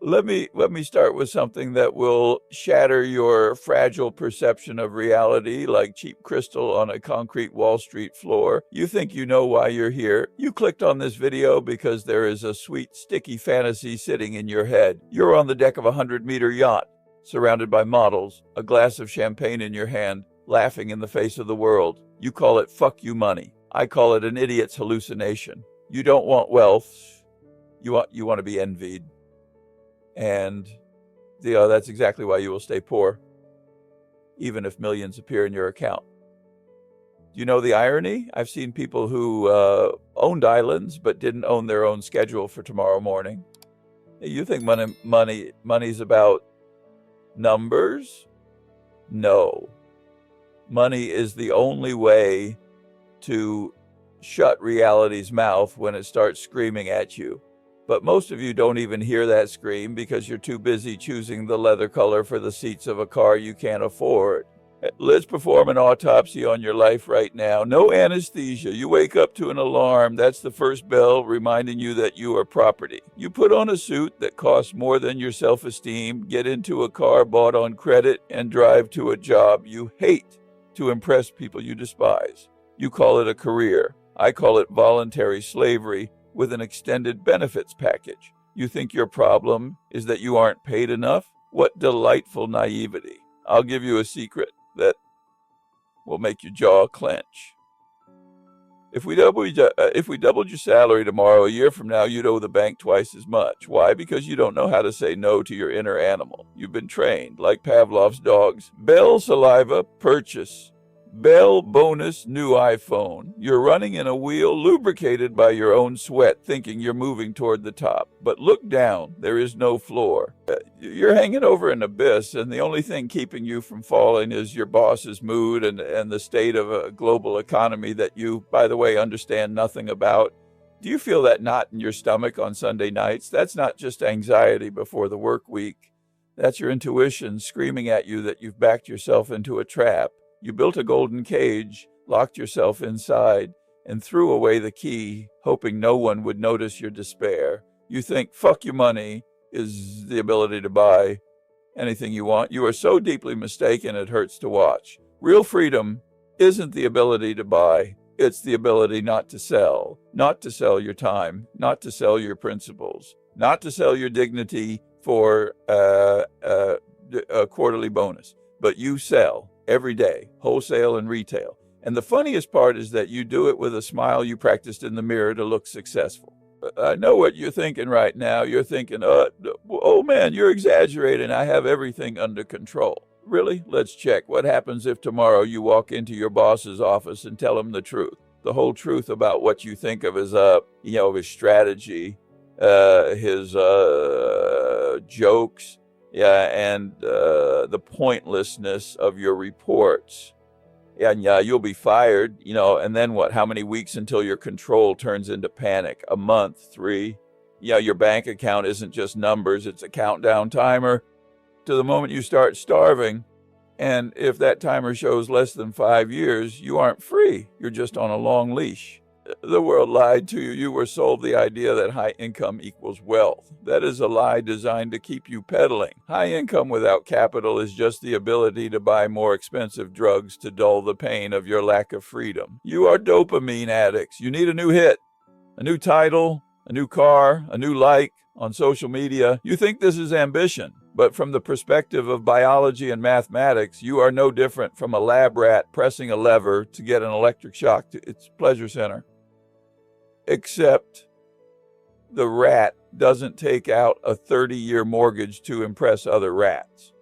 Let me start with something that will shatter your fragile perception of reality like cheap crystal on a concrete Wall Street floor. You think you know why you're here. You clicked on this video because there is a sweet, sticky fantasy sitting in your head. You're on the deck of a 100-meter yacht, surrounded by models, a glass of champagne in your hand, laughing in the face of the world. You call it fuck you money. I call it an idiot's hallucination. You don't want wealth. You want to be envied. And that's exactly why you will stay poor, even if millions appear in your account. Do you know the irony? I've seen people who owned islands but didn't own their own schedule for tomorrow morning. You think money's about numbers? No. Money is the only way to shut reality's mouth when it starts screaming at you. But most of you don't even hear that scream because you're too busy choosing the leather color for the seats of a car you can't afford. Let's perform an autopsy on your life right now. No anesthesia. You wake up to an alarm. That's the first bell reminding you that you are property. You put on a suit that costs more than your self-esteem, get into a car bought on credit, and drive to a job you hate to impress people you despise. You call it a career. I call it voluntary slavery with an extended benefits package. You think your problem is that you aren't paid enough? What delightful naivety. I'll give you a secret that will make your jaw clench. If we doubled your salary tomorrow, a year from now, you'd owe the bank twice as much. Why? Because you don't know how to say no to your inner animal. You've been trained, like Pavlov's dogs. Bell saliva, purchase. Bell bonus, new iPhone. You're running in a wheel lubricated by your own sweat, thinking you're moving toward the top. But look down, there is no floor. You're hanging over an abyss, and the only thing keeping you from falling is your boss's mood and the state of a global economy that you, by the way, understand nothing about. Do you feel that knot in your stomach on Sunday nights? That's not just anxiety before the work week. That's your intuition screaming at you that you've backed yourself into a trap. You built a golden cage, locked yourself inside, and threw away the key, hoping no one would notice your despair. You think fuck you money is the ability to buy anything you want. You are so deeply mistaken it hurts to watch. Real freedom isn't the ability to buy. It's the ability not to sell your time, not to sell your principles, not to sell your dignity for a quarterly bonus, but you sell every day, wholesale and retail. And the funniest part is that you do it with a smile you practiced in the mirror to look successful. I know what you're thinking right now. You're thinking, oh man, you're exaggerating. I have everything under control. Really? Let's check. What happens if tomorrow you walk into your boss's office and tell him the truth? The whole truth about what you think of his, his strategy, his jokes, and the pointlessness of your reports. And you'll be fired, and then what? How many weeks until your control turns into panic? A month, 3? Your bank account isn't just numbers, it's a countdown timer to the moment you start starving. And if that timer shows less than 5 years, you aren't free. You're just on a long leash. The world lied to you. You were sold the idea that high income equals wealth. That is a lie designed to keep you peddling. High income without capital is just the ability to buy more expensive drugs to dull the pain of your lack of freedom. You are dopamine addicts. You need a new hit, a new title, a new car, a new like on social media. You think this is ambition, but from the perspective of biology and mathematics, you are no different from a lab rat pressing a lever to get an electric shock to its pleasure center. Except the rat doesn't take out a 30-year mortgage to impress other rats.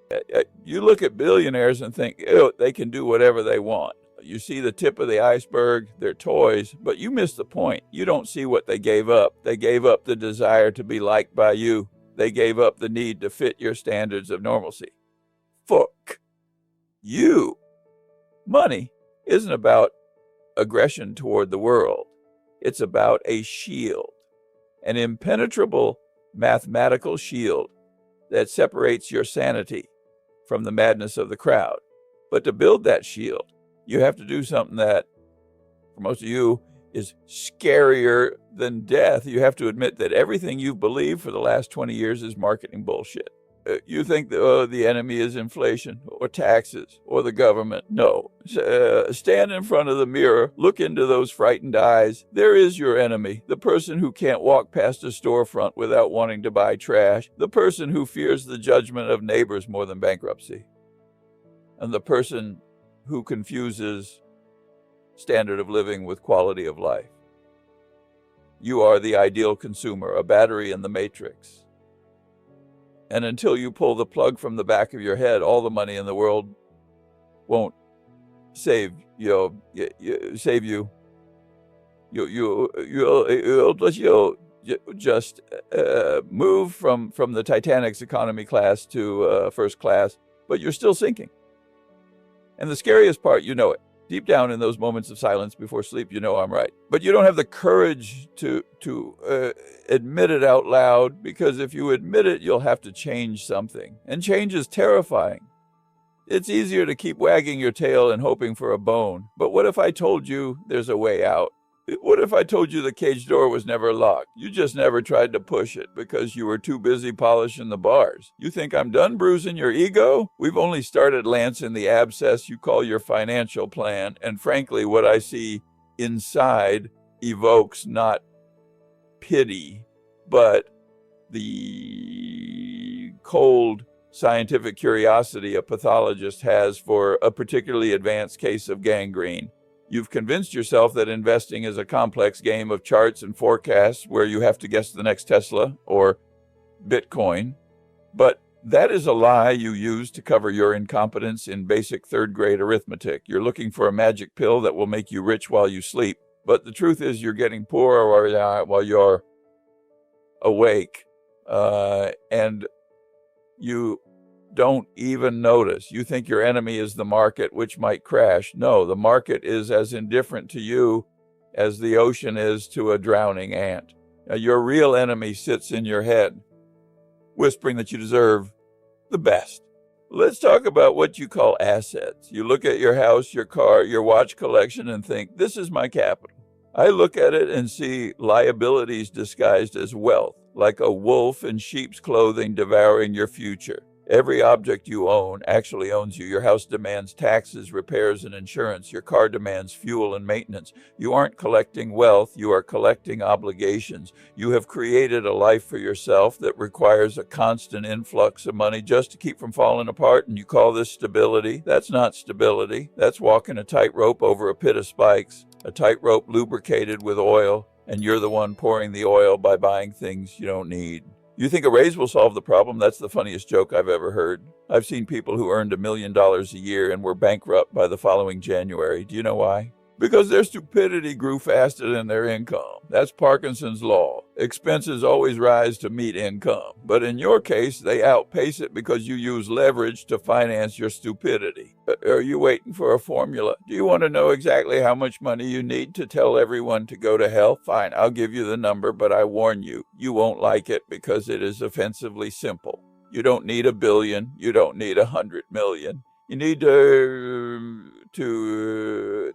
You look at billionaires and think, ew, they can do whatever they want. You see the tip of the iceberg, they're toys, but you miss the point. You don't see what they gave up. They gave up the desire to be liked by you. They gave up the need to fit your standards of normalcy. Fuck you. Money isn't about aggression toward the world. It's about a shield, an impenetrable mathematical shield that separates your sanity from the madness of the crowd. But to build that shield, you have to do something that, for most of you, is scarier than death. You have to admit that everything you've believed for the last 20 years is marketing bullshit. You think the enemy is inflation or taxes or the government. No. Stand in front of the mirror, look into those frightened eyes. There is your enemy, the person who can't walk past a storefront without wanting to buy trash, the person who fears the judgment of neighbors more than bankruptcy, and the person who confuses standard of living with quality of life. You are the ideal consumer, a battery in the matrix. And until you pull the plug from the back of your head, all the money in the world won't save you. You'll just move from the Titanic's economy class to first class, but you're still sinking. And the scariest part, you know it. Deep down in those moments of silence before sleep, you know I'm right. But you don't have the courage to admit it out loud, because if you admit it, you'll have to change something. And change is terrifying. It's easier to keep wagging your tail and hoping for a bone. But what if I told you there's a way out? What if I told you the cage door was never locked? You just never tried to push it because you were too busy polishing the bars. You think I'm done bruising your ego? We've only started lancing the abscess you call your financial plan, and frankly, what I see inside evokes not pity, but the cold scientific curiosity a pathologist has for a particularly advanced case of gangrene. You've convinced yourself that investing is a complex game of charts and forecasts where you have to guess the next Tesla or Bitcoin. But that is a lie you use to cover your incompetence in basic third-grade arithmetic. You're looking for a magic pill that will make you rich while you sleep. But the truth is you're getting poorer while you're awake. And you don't even notice. You think your enemy is the market, which might crash. No, the market is as indifferent to you as the ocean is to a drowning ant. Now, your real enemy sits in your head, whispering that you deserve the best. Let's talk about what you call assets. You look at your house, your car, your watch collection and think, this is my capital. I look at it and see liabilities disguised as wealth, like a wolf in sheep's clothing devouring your future. Every object you own actually owns you. Your house demands taxes, repairs, and insurance. Your car demands fuel and maintenance. You aren't collecting wealth, you are collecting obligations. You have created a life for yourself that requires a constant influx of money just to keep from falling apart, and you call this stability? That's not stability. That's walking a tightrope over a pit of spikes, a tightrope lubricated with oil, and you're the one pouring the oil by buying things you don't need. You think a raise will solve the problem? That's the funniest joke I've ever heard. I've seen people who earned $1 million a year and were bankrupt by the following January. Do you know why? Because their stupidity grew faster than their income. That's Parkinson's law. Expenses always rise to meet income. But in your case, they outpace it because you use leverage to finance your stupidity. Are you waiting for a formula? Do you want to know exactly how much money you need to tell everyone to go to hell? Fine, I'll give you the number, but I warn you, you won't like it because it is offensively simple. You don't need $1 billion. You don't need 100 million. You need to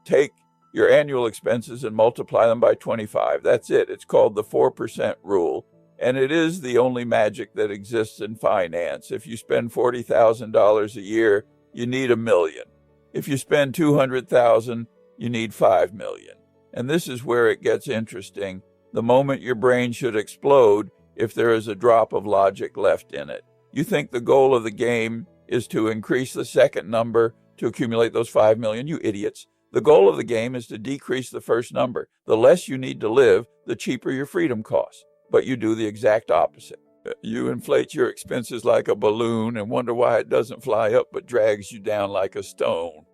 take your annual expenses and multiply them by 25. That's it. It's called the 4% rule. And it is the only magic that exists in finance. If you spend $40,000 a year, you need $1 million. If you spend $200,000, you need $5 million. And this is where it gets interesting. The moment your brain should explode if there is a drop of logic left in it. You think the goal of the game is to increase the second number to accumulate those 5 million, you idiots. The goal of the game is to decrease the first number. The less you need to live, the cheaper your freedom costs. But you do the exact opposite. You inflate your expenses like a balloon and wonder why it doesn't fly up but drags you down like a stone.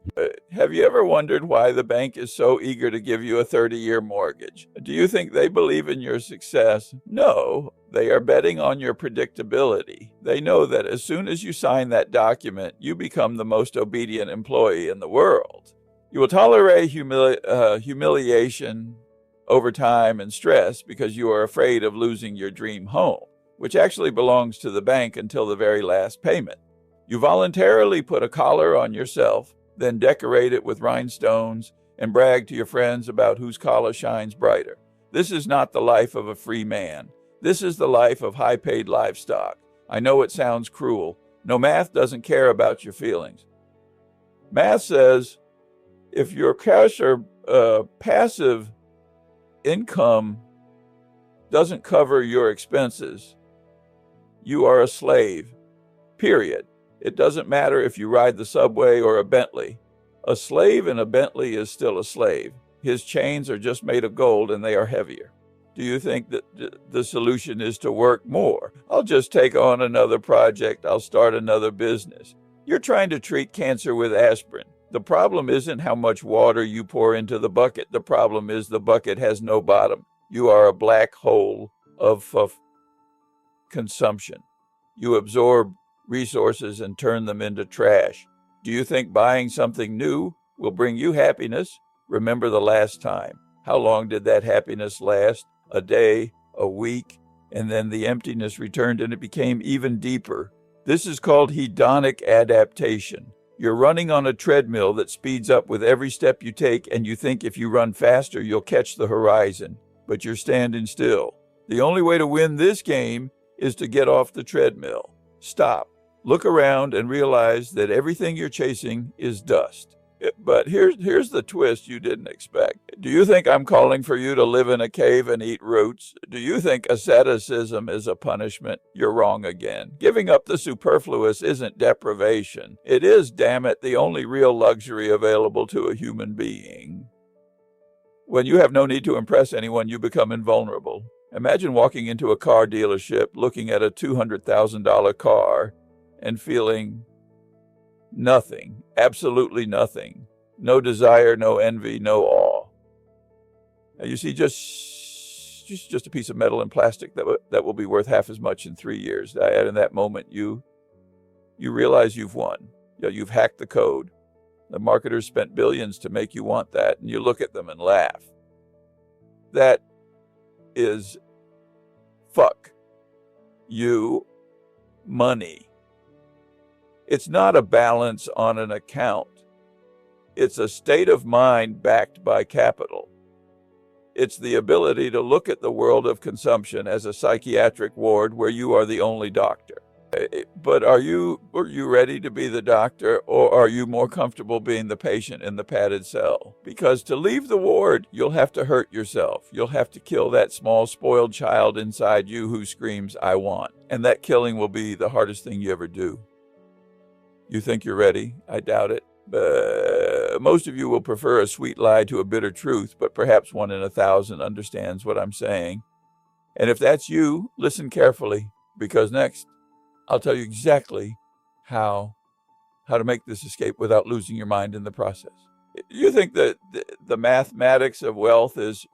Have you ever wondered why the bank is so eager to give you a 30-year mortgage? Do you think they believe in your success? No, they are betting on your predictability. They know that as soon as you sign that document, you become the most obedient employee in the world. You will tolerate humiliation over time and stress because you are afraid of losing your dream home, which actually belongs to the bank until the very last payment. You voluntarily put a collar on yourself, then decorate it with rhinestones and brag to your friends about whose collar shines brighter. This is not the life of a free man. This is the life of high-paid livestock. I know it sounds cruel. No, math doesn't care about your feelings. Math says if your cash or passive income doesn't cover your expenses, you are a slave, period. It doesn't matter if you ride the subway or a Bentley. A slave in a Bentley is still a slave. His chains are just made of gold and they are heavier. Do you think that the solution is to work more? I'll just take on another project. I'll start another business. You're trying to treat cancer with aspirin. The problem isn't how much water you pour into the bucket. The problem is the bucket has no bottom. You are a black hole of consumption. You absorb resources and turn them into trash. Do you think buying something new will bring you happiness? Remember the last time. How long did that happiness last? A day, a week, and then the emptiness returned and it became even deeper. This is called hedonic adaptation. You're running on a treadmill that speeds up with every step you take, and you think if you run faster, you'll catch the horizon, but you're standing still. The only way to win this game is to get off the treadmill. Stop. Look around and realize that everything you're chasing is dust. But here's the twist you didn't expect. Do you think I'm calling for you to live in a cave and eat roots? Do you think asceticism is a punishment? You're wrong again. Giving up the superfluous isn't deprivation. It is, damn it, the only real luxury available to a human being. When you have no need to impress anyone, you become invulnerable. Imagine walking into a car dealership, looking at a $200,000 car, and feeling nothing, absolutely nothing. No desire, no envy, no awe. Now, you see, just a piece of metal and plastic that will be worth half as much in 3 years. And in that moment, you realize you've won. You've hacked the code. The marketers spent billions to make you want that, and you look at them and laugh. That is fuck you money. It's not a balance on an account. It's a state of mind backed by capital. It's the ability to look at the world of consumption as a psychiatric ward where you are the only doctor. But are you ready to be the doctor, or are you more comfortable being the patient in the padded cell? Because to leave the ward, you'll have to hurt yourself. You'll have to kill that small, spoiled child inside you who screams, "I want." And that killing will be the hardest thing you ever do. You think you're ready? I doubt it. Most of you will prefer a sweet lie to a bitter truth, but perhaps 1 in 1,000 understands what I'm saying. And if that's you, listen carefully, because next, I'll tell you exactly how to make this escape without losing your mind in the process. You think that the mathematics of wealth is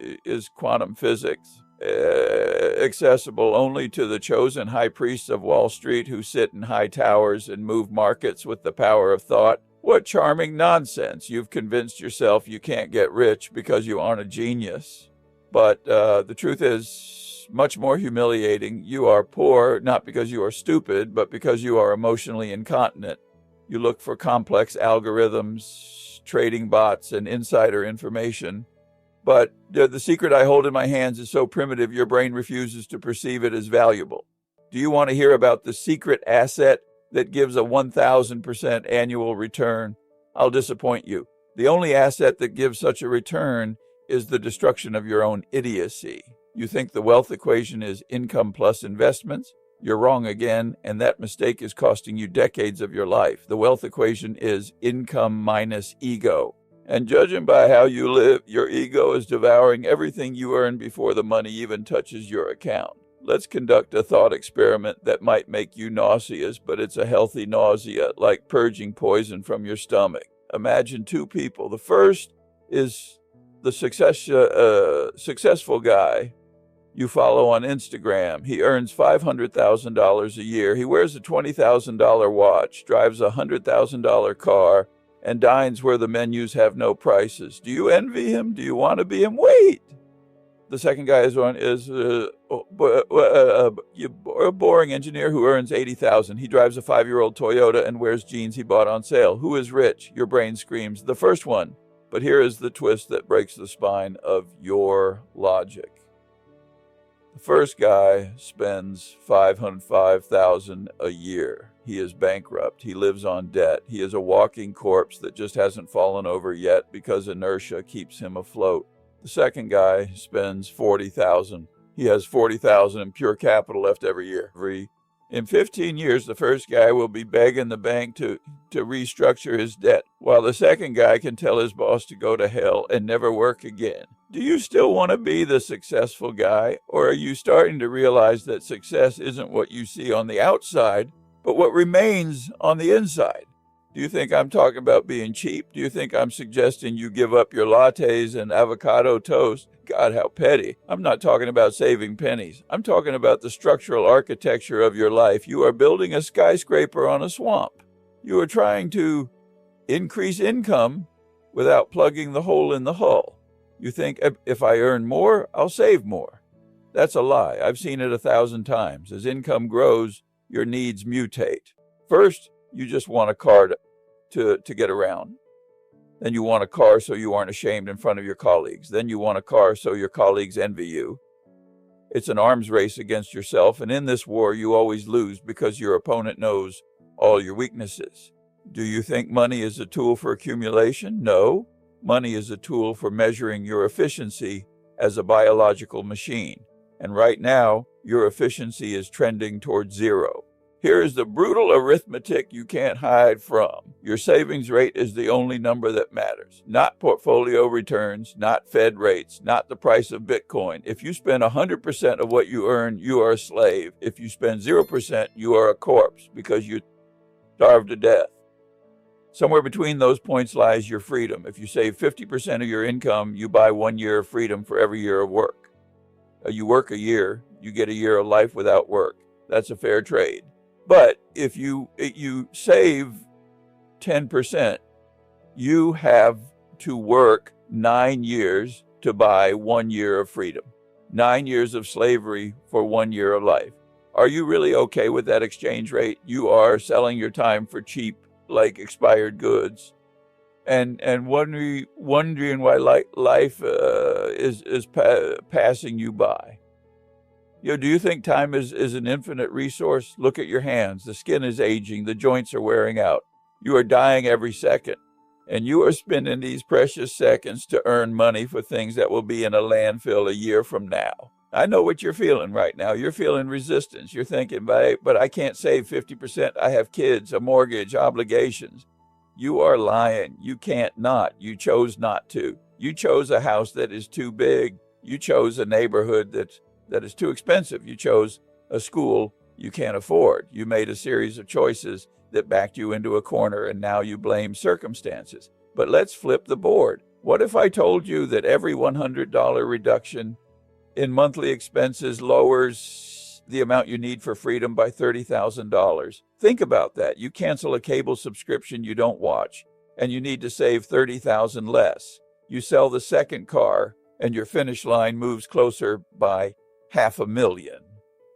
quantum physics, accessible only to the chosen high priests of Wall Street who sit in high towers and move markets with the power of thought? What charming nonsense. You've convinced yourself you can't get rich because you aren't a genius. But the truth is much more humiliating. You are poor not because you are stupid, but because you are emotionally incontinent. You look for complex algorithms, trading bots, and insider information. But the secret I hold in my hands is so primitive your brain refuses to perceive it as valuable. Do you want to hear about the secret asset that gives a 1,000% annual return? I'll disappoint you. The only asset that gives such a return is the destruction of your own idiocy. You think the wealth equation is income plus investments? You're wrong again, and that mistake is costing you decades of your life. The wealth equation is income minus ego. And judging by how you live, your ego is devouring everything you earn before the money even touches your account. Let's conduct a thought experiment that might make you nauseous, but it's a healthy nausea, like purging poison from your stomach. Imagine 2 people. The first is the successful guy you follow on Instagram. He earns $500,000 a year. He wears a $20,000 watch, drives a $100,000 car, and dines where the menus have no prices. Do you envy him? Do you want to be him? Wait! The second guy is a boring engineer who earns $80,000. He drives a 5-year-old Toyota and wears jeans he bought on sale. Who is rich? Your brain screams, the first one. But here is the twist that breaks the spine of your logic. The first guy spends $505,000 a year. He is bankrupt. He lives on debt. He is a walking corpse that just hasn't fallen over yet because inertia keeps him afloat. The second guy spends $40,000. He has $40,000 in pure capital left every year. In 15 years, the first guy will be begging the bank to restructure his debt, while the second guy can tell his boss to go to hell and never work again. Do you still want to be the successful guy, or are you starting to realize that success isn't what you see on the outside, but what remains on the inside? Do you think I'm talking about being cheap? Do you think I'm suggesting you give up your lattes and avocado toast? God, how petty. I'm not talking about saving pennies. I'm talking about the structural architecture of your life. You are building a skyscraper on a swamp. You are trying to increase income without plugging the hole in the hull. You think if I earn more, I'll save more. That's a lie. I've seen it 1,000 times. As income grows, your needs mutate. First, you just want a car to get around. Then you want a car so you aren't ashamed in front of your colleagues. Then you want a car so your colleagues envy you. It's an arms race against yourself, and in this war you always lose because your opponent knows all your weaknesses. Do you think money is a tool for accumulation? No. Money is a tool for measuring your efficiency as a biological machine. And right now, your efficiency is trending towards zero. Here is the brutal arithmetic you can't hide from. Your savings rate is the only number that matters. Not portfolio returns, not Fed rates, not the price of Bitcoin. If you spend 100% of what you earn, you are a slave. If you spend 0%, you are a corpse because you starved to death. Somewhere between those points lies your freedom. If you save 50% of your income, you buy 1 year of freedom for every year of work. You work a year, you get a year of life without work. That's a fair trade. But if you save 10%, you have to work 9 years to buy 1 year of freedom. 9 years of slavery for 1 year of life. Are you really okay with that exchange rate? You are selling your time for cheap, like expired goods, and wondering why life is passing you by. Do you think time is an infinite resource? Look at your hands. The skin is aging. The joints are wearing out. You are dying every second. And you are spending these precious seconds to earn money for things that will be in a landfill a year from now. I know what you're feeling right now. You're feeling resistance. You're thinking, but I can't save 50%. I have kids, a mortgage, obligations. You are lying. You can't not. You chose not to. You chose a house that is too big. You chose a neighborhood that is too expensive. You chose a school you can't afford. You made a series of choices that backed you into a corner, and now you blame circumstances. But let's flip the board. What if I told you that every $100 reduction in monthly expenses lowers the amount you need for freedom by $30,000? Think about that. You cancel a cable subscription you don't watch, and you need to save $30,000 less. You sell the second car, and your finish line moves closer by $500,000.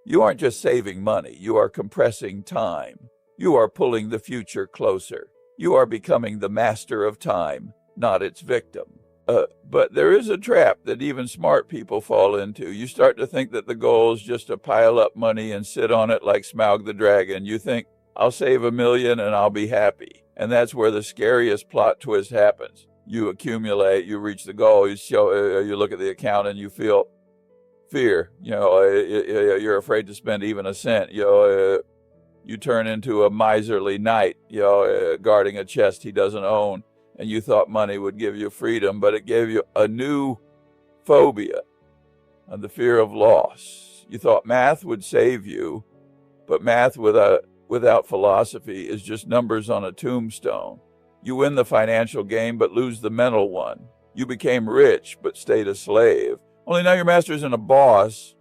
You aren't just saving money. You are compressing time. You are pulling the future closer. You are becoming the master of time, not its victim. But there is a trap that even smart people fall into. You start to think that the goal is just to pile up money and sit on it like Smaug the dragon. You think, I'll save $1 million and I'll be happy. And that's where the scariest plot twist happens. You accumulate, you reach the goal, you look at the account and you feel fear. You're afraid to spend even a cent. You turn into a miserly knight, guarding a chest he doesn't own. And you thought money would give you freedom, but it gave you a new phobia, and the fear of loss. You thought math would save you, but math without philosophy is just numbers on a tombstone. You win the financial game, but lose the mental one. You became rich, but stayed a slave. Only now your master isn't a boss,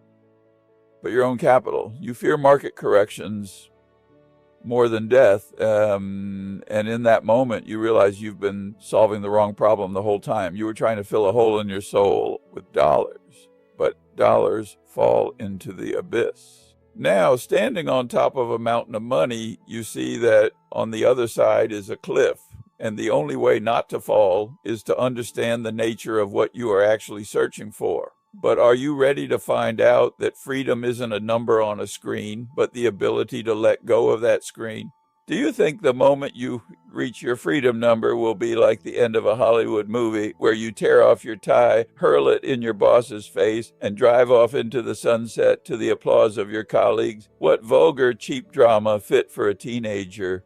but your own capital. You fear market corrections more than death, and in that moment you realize you've been solving the wrong problem the whole time. You were trying to fill a hole in your soul with dollars, but dollars fall into the abyss. Now, standing on top of a mountain of money, you see that on the other side is a cliff. And the only way not to fall is to understand the nature of what you are actually searching for. But are you ready to find out that freedom isn't a number on a screen, but the ability to let go of that screen? Do you think the moment you reach your freedom number will be like the end of a Hollywood movie where you tear off your tie, hurl it in your boss's face, and drive off into the sunset to the applause of your colleagues? What vulgar, cheap drama fit for a teenager?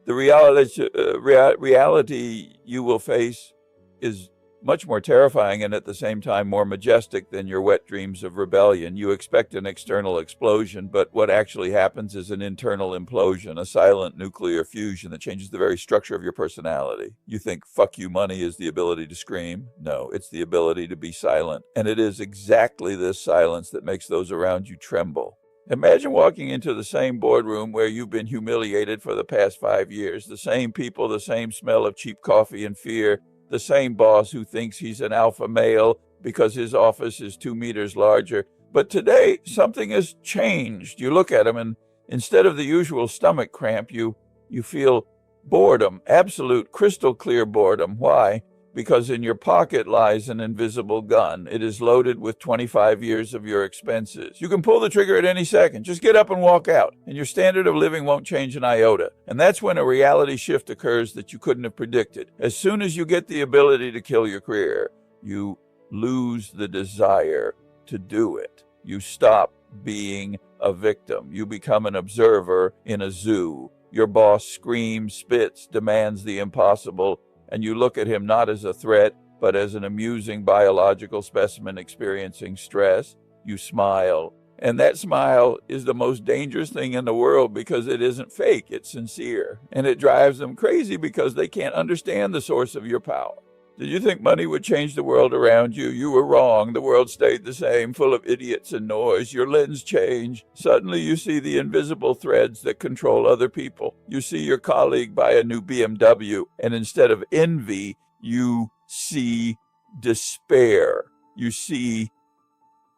The reality you will face is much more terrifying and at the same time more majestic than your wet dreams of rebellion. You expect an external explosion, but what actually happens is an internal implosion, a silent nuclear fusion that changes the very structure of your personality. You think "fuck you money" is the ability to scream. No, it's the ability to be silent. And it is exactly this silence that makes those around you tremble. Imagine walking into the same boardroom where you've been humiliated for the past 5 years, the same people, the same smell of cheap coffee and fear, the same boss who thinks he's an alpha male because his office is 2 meters larger. But today, something has changed. You look at him, and instead of the usual stomach cramp, you feel boredom, absolute crystal clear boredom. Why? Because in your pocket lies an invisible gun. It is loaded with 25 years of your expenses. You can pull the trigger at any second. Just get up and walk out, and your standard of living won't change an iota. And that's when a reality shift occurs that you couldn't have predicted. As soon as you get the ability to kill your career, you lose the desire to do it. You stop being a victim. You become an observer in a zoo. Your boss screams, spits, demands the impossible, and you look at him not as a threat, but as an amusing biological specimen experiencing stress. You smile. And that smile is the most dangerous thing in the world because it isn't fake, it's sincere. And it drives them crazy because they can't understand the source of your power. Did you think money would change the world around you? You were wrong. The world stayed the same, full of idiots and noise. Your lens changed. Suddenly you see the invisible threads that control other people. You see your colleague buy a new BMW, and instead of envy, you see despair. You see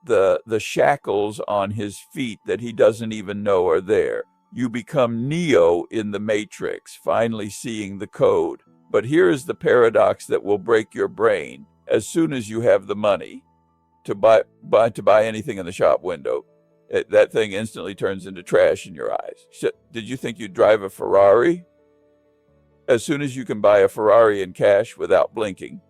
the shackles on his feet that he doesn't even know are there. You become Neo in the Matrix, finally seeing the code. But here is the paradox that will break your brain. As soon as you have the money to buy anything in the shop window, that thing instantly turns into trash in your eyes. Did you think you'd drive a Ferrari? As soon as you can buy a Ferrari in cash without blinking,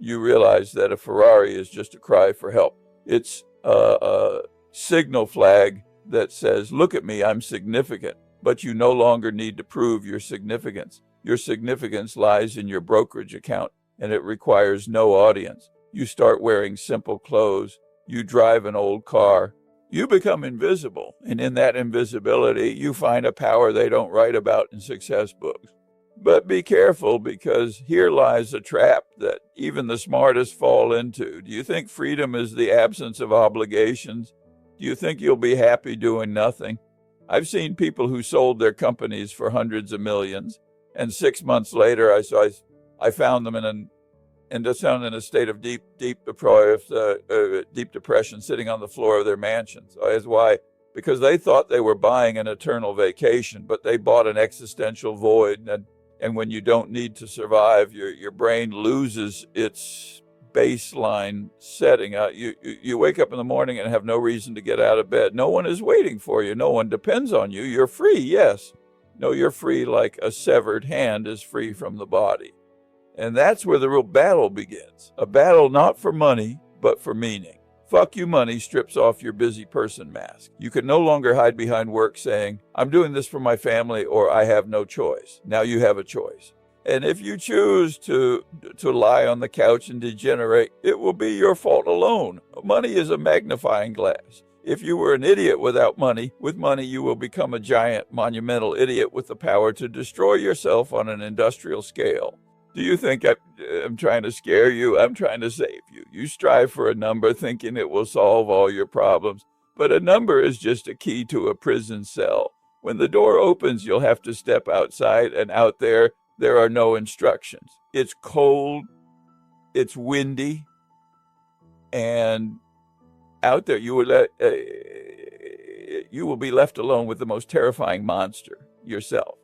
you realize that a Ferrari is just a cry for help. It's a signal flag that says, look at me, I'm significant. But you no longer need to prove your significance. Your significance lies in your brokerage account, and it requires no audience. You start wearing simple clothes. You drive an old car. You become invisible, and in that invisibility, you find a power they don't write about in success books. But be careful, because here lies a trap that even the smartest fall into. Do you think freedom is the absence of obligations? Do you think you'll be happy doing nothing? I've seen people who sold their companies for hundreds of millions, and 6 months later, I found them in a state of deep depression, sitting on the floor of their mansion. So that's why, because they thought they were buying an eternal vacation, but they bought an existential void. And when you don't need to survive, your brain loses its baseline setting. You wake up in the morning and have no reason to get out of bed. No one is waiting for you. No one depends on you. You're free, yes. No, you're free like a severed hand is free from the body. And that's where the real battle begins. A battle not for money, but for meaning. Fuck You Money strips off your busy person mask. You can no longer hide behind work saying, I'm doing this for my family, or I have no choice. Now you have a choice. And if you choose to lie on the couch and degenerate, it will be your fault alone. Money is a magnifying glass. If you were an idiot without money, with money you will become a giant, monumental idiot with the power to destroy yourself on an industrial scale. Do you think I'm trying to scare you? I'm trying to save you. You strive for a number thinking it will solve all your problems, but a number is just a key to a prison cell. When the door opens, you'll have to step outside, and out there are no instructions. It's cold, it's windy, and out there you will be left alone with the most terrifying monster, yourself.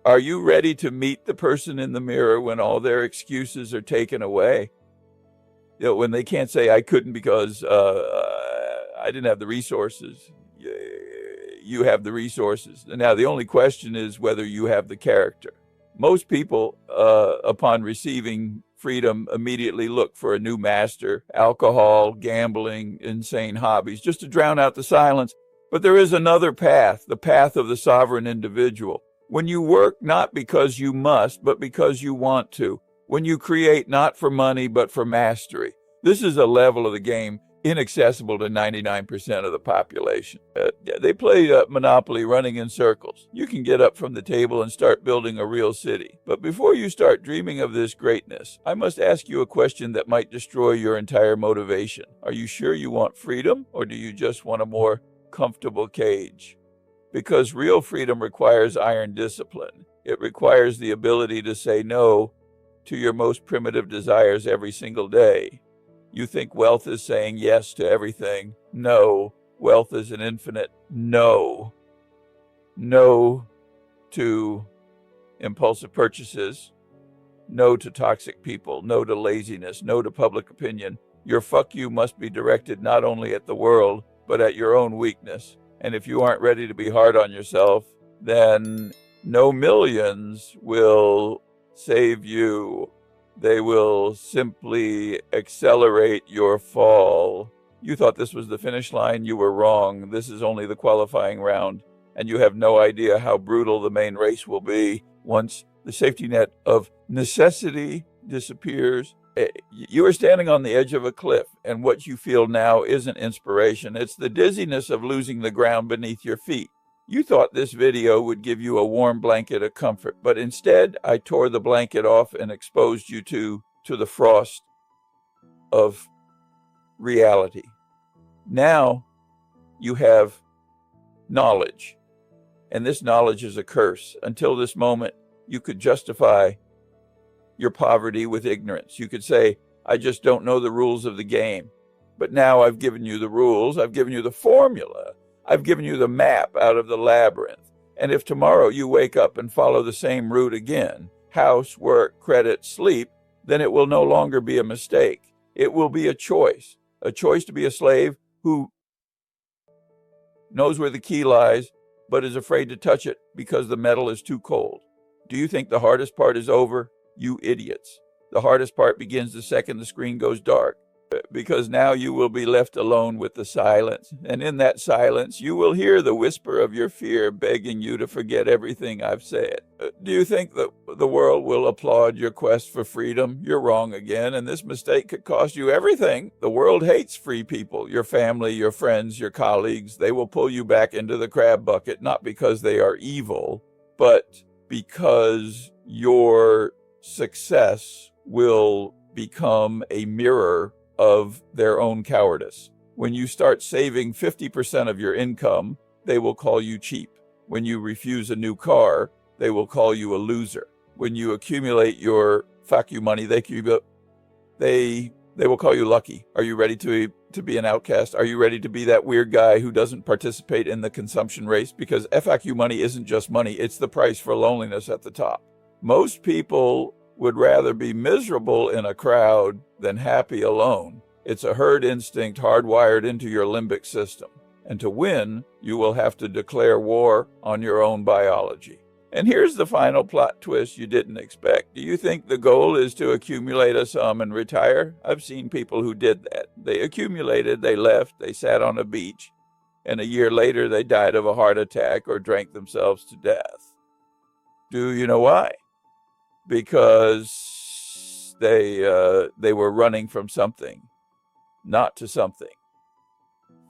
Are you ready to meet the person in the mirror when all their excuses are taken away? You know, when they can't say, I couldn't because I didn't have the resources. You have the resources. And now the only question is whether you have the character. Most people, upon receiving freedom, immediately look for a new master: alcohol, gambling, insane hobbies, just to drown out the silence. But there is another path, the path of the sovereign individual. When you work not because you must, but because you want to. When you create not for money, but for mastery. This is a level of the game inaccessible to 99% of the population. They play Monopoly running in circles. You can get up from the table and start building a real city. But before you start dreaming of this greatness, I must ask you a question that might destroy your entire motivation. Are you sure you want freedom, or do you just want a more comfortable cage? Because real freedom requires iron discipline. It requires the ability to say no to your most primitive desires every single day. You think wealth is saying yes to everything. No, wealth is an infinite no. No to impulsive purchases. No to toxic people. No to laziness. No to public opinion. Your fuck you must be directed not only at the world, but at your own weakness. And if you aren't ready to be hard on yourself, then no millions will save you. They will simply accelerate your fall. You thought this was the finish line. You were wrong. This is only the qualifying round. And you have no idea how brutal the main race will be once the safety net of necessity disappears. You are standing on the edge of a cliff, and what you feel now isn't inspiration. It's the dizziness of losing the ground beneath your feet. You thought this video would give you a warm blanket of comfort, but instead I tore the blanket off and exposed you to the frost of reality. Now you have knowledge, and this knowledge is a curse. Until this moment, you could justify your poverty with ignorance. You could say, I just don't know the rules of the game. But now I've given you the rules. I've given you the formula. I've given you the map out of the labyrinth. And if tomorrow you wake up and follow the same route again, house, work, credit, sleep, then it will no longer be a mistake. It will be a choice to be a slave who knows where the key lies, but is afraid to touch it because the metal is too cold. Do you think the hardest part is over? You idiots. The hardest part begins the second the screen goes dark. Because now you will be left alone with the silence. And in that silence, you will hear the whisper of your fear begging you to forget everything I've said. Do you think that the world will applaud your quest for freedom? You're wrong again, and this mistake could cost you everything. The world hates free people, your family, your friends, your colleagues. They will pull you back into the crab bucket, not because they are evil, but because your success will become a mirror of their own cowardice. When you start saving 50% of your income, they will call you cheap. When you refuse a new car, they will call you a loser. When you accumulate your Fck You money, they will call you lucky. Are you ready to be an outcast? Are you ready to be that weird guy who doesn't participate in the consumption race? Because Fck You money isn't just money, it's the price for loneliness at the top. Most people would rather be miserable in a crowd than happy alone. It's a herd instinct hardwired into your limbic system. And to win, you will have to declare war on your own biology. And here's the final plot twist you didn't expect. Do you think the goal is to accumulate a sum and retire? I've seen people who did that. They accumulated, they left, they sat on a beach, and a year later they died of a heart attack or drank themselves to death. Do you know why? Because they were running from something, not to something.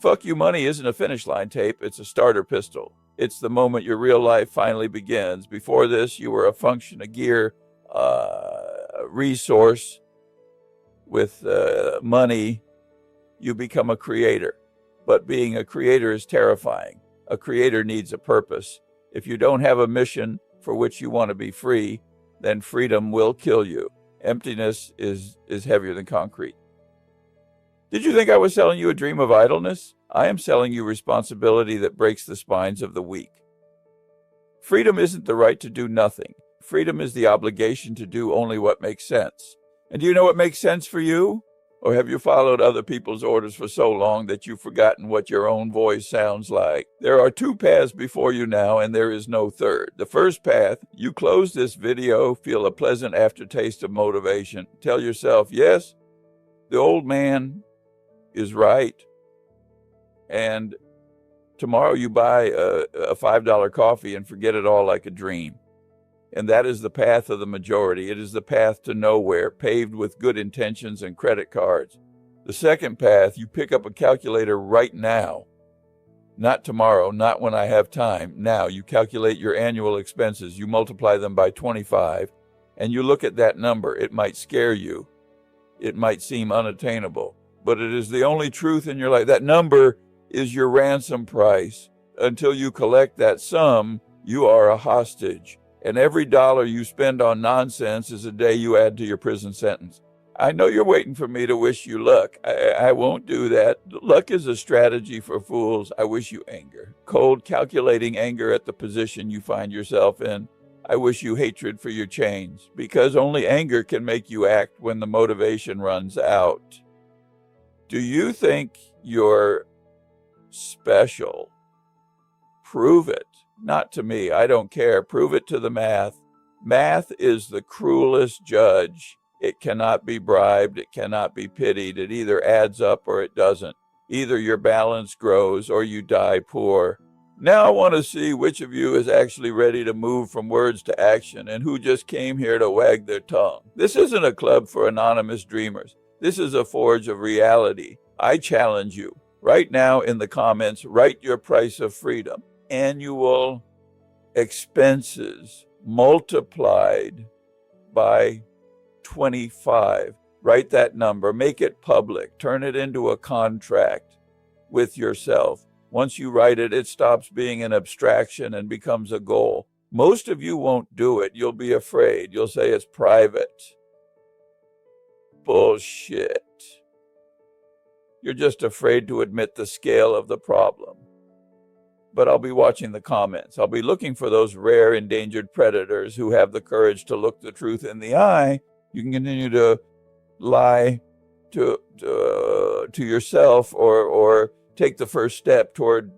Fck You Money isn't a finish line tape, it's a starter pistol. It's the moment your real life finally begins. Before this, you were a function, a gear, a resource. With money, you become a creator. But being a creator is terrifying. A creator needs a purpose. If you don't have a mission for which you want to be free, then freedom will kill you. Emptiness is heavier than concrete. Did you think I was selling you a dream of idleness? I am selling you responsibility that breaks the spines of the weak. Freedom isn't the right to do nothing. Freedom is the obligation to do only what makes sense. And do you know what makes sense for you? Or have you followed other people's orders for so long that you've forgotten what your own voice sounds like? There are two paths before you now, and there is no third. The first path, you close this video, feel a pleasant aftertaste of motivation. Tell yourself, yes, the old man is right. And tomorrow you buy a $5 coffee and forget it all like a dream. And that is the path of the majority. It is the path to nowhere, paved with good intentions and credit cards. The second path, you pick up a calculator right now. Not tomorrow, not when I have time. Now, you calculate your annual expenses. You multiply them by 25, and you look at that number. It might scare you. It might seem unattainable, but it is the only truth in your life. That number is your ransom price. Until you collect that sum, you are a hostage. And every dollar you spend on nonsense is a day you add to your prison sentence. I know you're waiting for me to wish you luck. I won't do that. Luck is a strategy for fools. I wish you anger. Cold, calculating anger at the position you find yourself in. I wish you hatred for your chains, because only anger can make you act when the motivation runs out. Do you think you're special? Prove it. Not to me. I don't care. Prove it to the math. Math is the cruelest judge. It cannot be bribed. It cannot be pitied. It either adds up or it doesn't. Either your balance grows or you die poor. Now I want to see which of you is actually ready to move from words to action and who just came here to wag their tongue. This isn't a club for anonymous dreamers. This is a forge of reality. I challenge you. Right now in the comments, write your price of freedom. Annual expenses multiplied by 25. Write that number, make it public, turn it into a contract with yourself. Once you write it, it stops being an abstraction and becomes a goal. Most of you won't do it. You'll be afraid. You'll say it's private. Bullshit. You're just afraid to admit the scale of the problem. But I'll be watching the comments. I'll be looking for those rare endangered predators who have the courage to look the truth in the eye. You can continue to lie to yourself or take the first step toward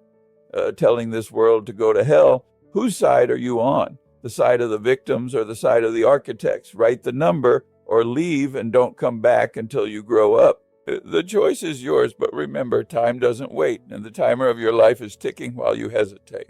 telling this world to go to hell. Whose side are you on? The side of the victims or the side of the architects? Write the number or leave and don't come back until you grow up. The choice is yours, but remember, time doesn't wait, and the timer of your life is ticking while you hesitate.